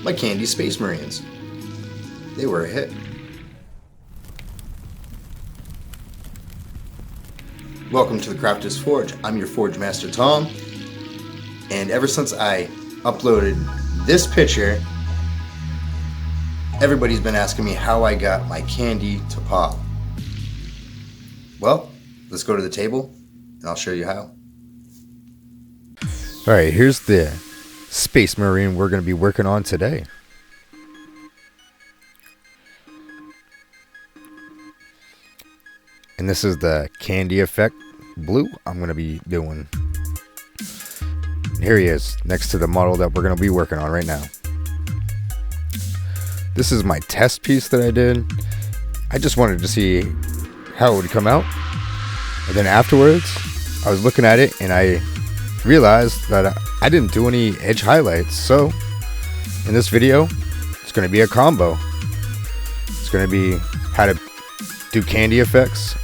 my Candy Space Marines. They were a hit. Welcome to the Crafter's Forge. I'm your Forge Master Tom, and ever since I uploaded this picture, everybody's been asking me how I got my candy to pop. Well, let's go to the table and I'll show you how. Alright, here's the Space Marine we're going to be working on today. And this is the Candy Effect Blue I'm going to be doing. And here he is, next to the model that we're going to be working on right now. This is my test piece that I did. I just wanted to see how it would come out. And then afterwards, I was looking at it and I realized that I didn't do any edge highlights. So in this video, it's going to be a combo. It's going to be how to do candy effects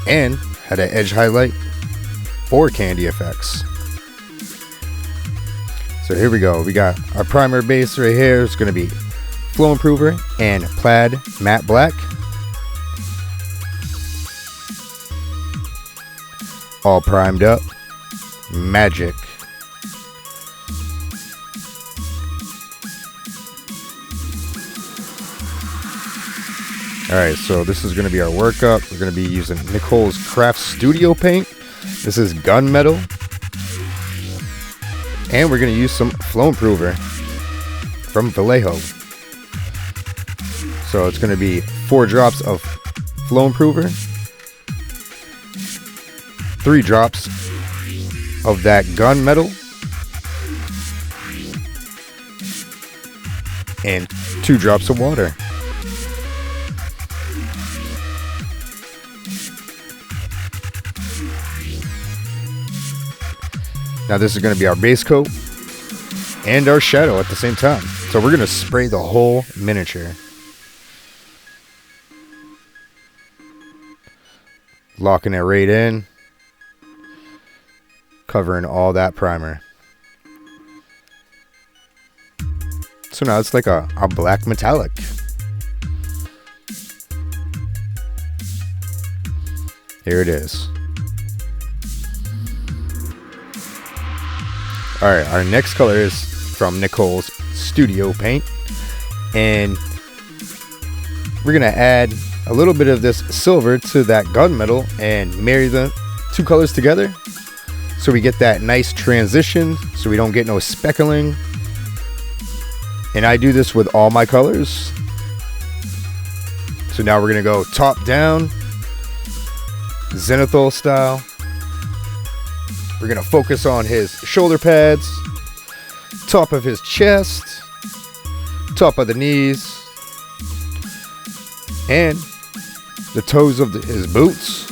and how to edge highlight for candy effects. So here we go. We got our primer base right here. It's going to be Flow Improver and Plaid Matte Black. All primed up. Magic. Alright, so this is going to be our workup. We're going to be using Nicole's Craft Studio paint. This is gunmetal. And we're going to use some Flow Improver from Vallejo. So it's going to be 4 drops of Flow Improver, 3 drops of that gunmetal, and 2 drops of water. Now this is going to be our base coat and our shadow at the same time. So we're going to spray the whole miniature. Locking it right in. Covering all that primer. So now it's like a black metallic. Here it is. Alright, our next color is from Nicole's Studio Paint. And we're going to add a little bit of this silver to that gunmetal and marry the 2 colors together. So we get that nice transition, so we don't get no speckling. And I do this with all my colors. So now we're going to go top down, Zenithal style. We're going to focus on his shoulder pads, top of his chest, top of the knees, and the toes of his boots.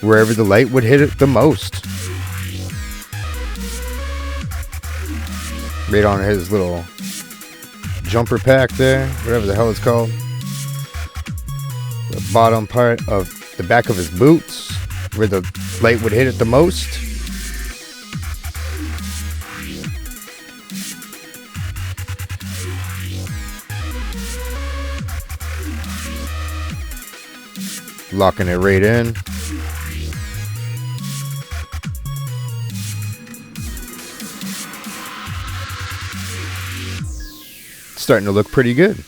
Wherever the light would hit it the most. Right on his little jumper pack there, whatever the hell it's called. The bottom part of the back of his boots, where the light would hit it the most. Locking it right in. Starting to look pretty good.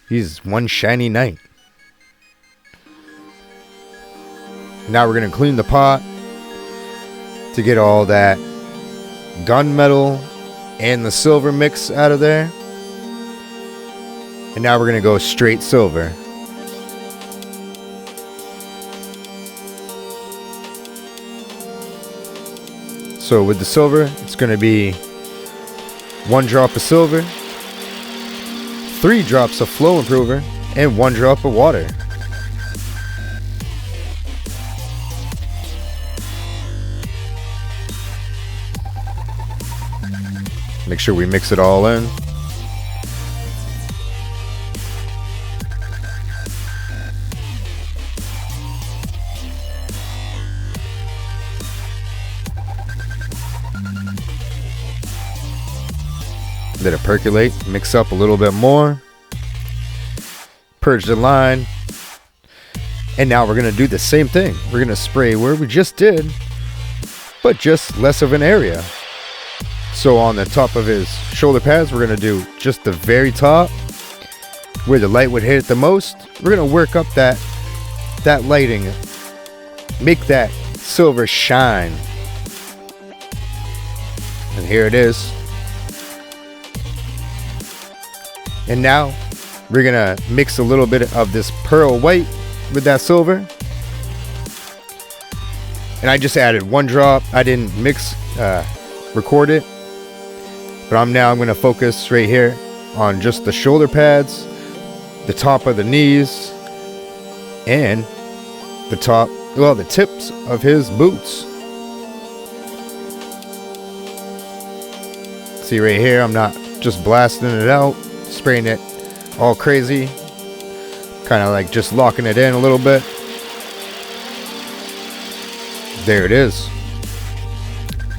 He's one shiny knight. Now we're going to clean the pot to get all that gunmetal and the silver mix out of there. And now we're going to go straight silver. So with the silver, it's going to be 1 drop of silver, 3 drops of Flow Improver, and 1 drop of water. Make sure we mix it all in. let it percolate, mix up a little bit more, purge the line, and now we're going to do the same thing. We're going to spray where we just did, but just less of an area. So on the top of his shoulder pads, we're going to do just the very top where the light would hit it the most. We're going to work up that lighting, make that silver shine. And here it is. And now we're going to mix a little bit of this pearl white with that silver. And I just added 1 drop. I didn't record it. But I'm going to focus right here on just the shoulder pads, the top of the knees, and the tips of his boots. See right here, I'm not just blasting it out, spraying it all crazy, kind of like just locking it in a little bit. There it is.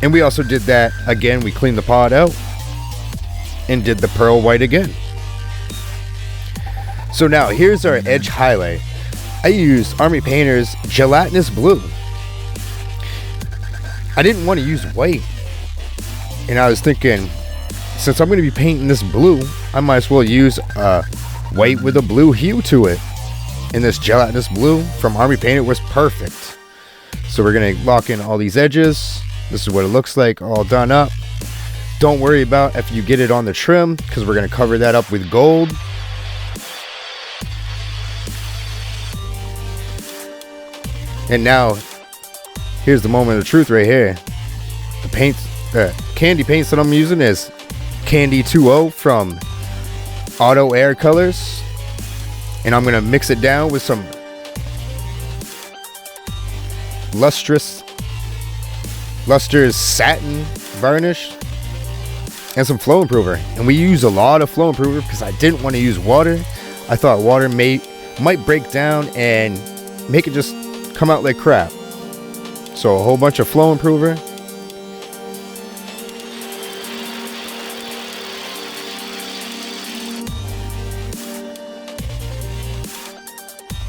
And we also did that again. We cleaned the pod out and did the pearl white again. So now here's our edge highlight. I used Army Painter's gelatinous blue. I didn't want to use white, and I was thinking, since I'm going to be painting this blue, I might as well use white with a blue hue to it. And this gelatinous blue from Army Painter was perfect. So we're going to lock in all these edges. This is what it looks like all done up. Don't worry about if you get it on the trim, because we're going to cover that up with gold. And now, here's the moment of truth right here. The candy paints that I'm using is Candy 2.0 from Auto Air Colors. And I'm going to mix it down with some lustrous satin varnish and some flow improver. And we use a lot of flow improver because I didn't want to use water. I thought water might break down and make it just come out like crap. So a whole bunch of flow improver.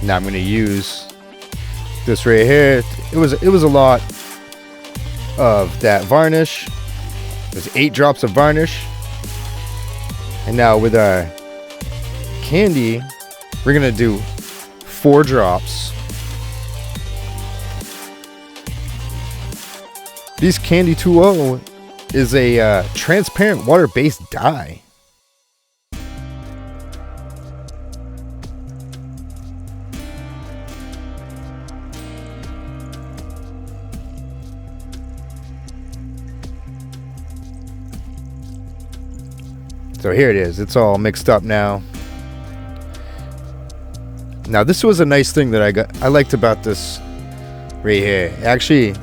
Now I'm going to use this right here. It was a lot of that varnish. There's 8 drops of varnish. And now with our candy, we're going to do 4 drops. This Candy 2.0 is a transparent water-based dye. So here it is. It's all mixed up now. Now this was a nice thing that I liked about this right here. It actually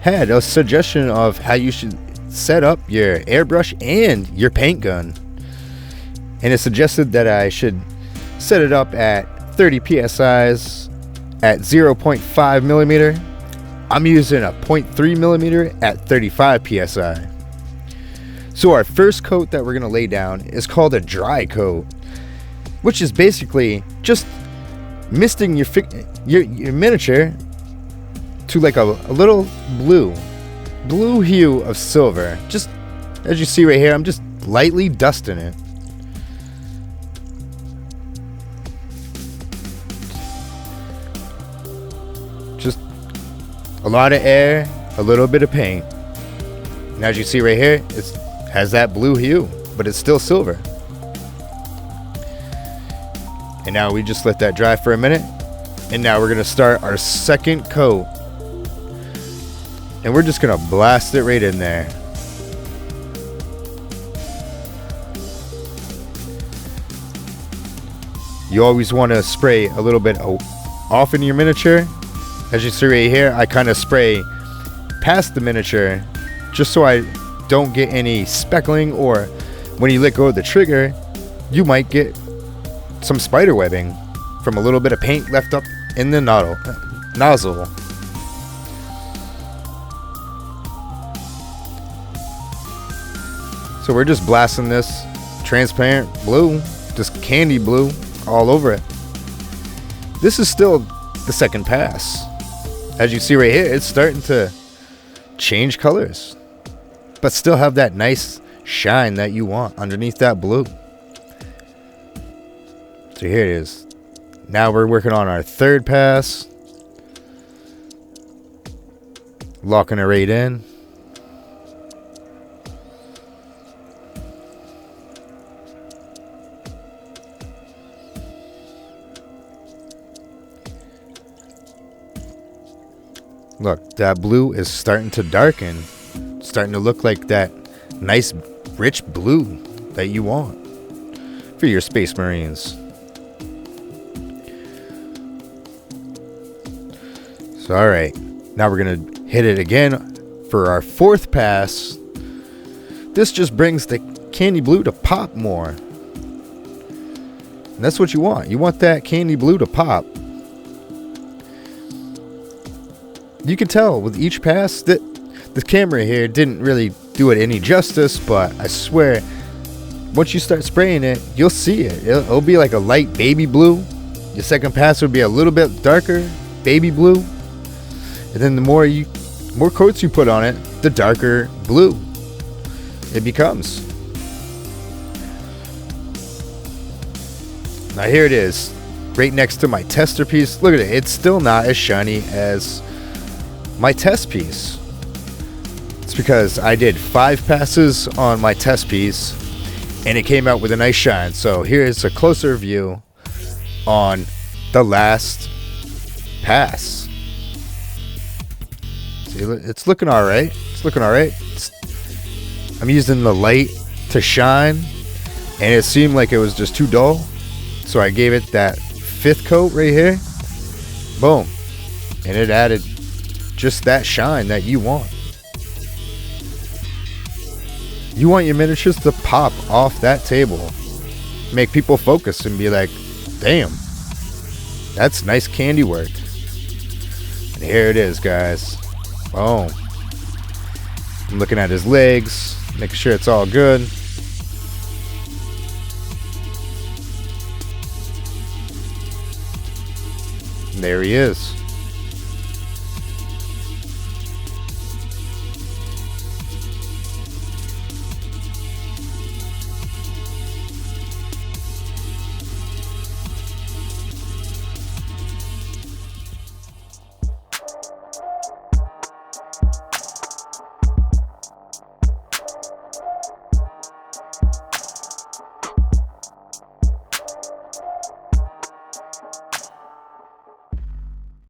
had a suggestion of how you should set up your airbrush and your paint gun. And it suggested that I should set it up at 30 psi's at 0.5 millimeter. I'm using a 0.3 millimeter at 35 psi. So our first coat that we're going to lay down is called a dry coat, which is basically just misting your miniature to like a little blue hue of silver. Just as you see right here, I'm just lightly dusting it. Just a lot of air, a little bit of paint. And as you see right here, it has that blue hue, but it's still silver. And now we just let that dry for a minute. And now we're going to start our second coat. And we're just going to blast it right in there. You always want to spray a little bit off in your miniature. As you see right here, I kind of spray past the miniature just so I don't get any speckling, or when you let go of the trigger, you might get some spider webbing from a little bit of paint left up in the nozzle. So So we're just blasting this transparent blue, just candy blue all over it. This is still the second pass. As you see right here, it's starting to change colors, but still have that nice shine that you want underneath that blue. So here it is. Now we're working on our third pass. Locking it right in. Look, that blue is starting to darken. Starting to look like that nice, rich blue that you want for your Space Marines. So, alright. Now we're going to hit it again for our fourth pass. This just brings the candy blue to pop more. And that's what you want. You want that candy blue to pop. You can tell with each pass that the camera here didn't really do it any justice, but I swear, once you start spraying it, you'll see it. It'll be like a light baby blue. Your second pass will be a little bit darker, baby blue. And then the more coats you put on it, the darker blue it becomes. Now here it is, right next to my tester piece. Look at it. It's still not as shiny as my test piece. It's because I did 5 passes on my test piece and it came out with a nice shine. So here's a closer view on the last pass. See, it's looking all right. It's looking all right. I'm using the light to shine and it seemed like it was just too dull. So I gave it that 5th coat right here. Boom. And it added just that shine that you want. You want your miniatures to pop off that table. Make people focus and be like, damn, that's nice candy work. And here it is, guys. Boom. I'm looking at his legs, making sure it's all good. And there he is.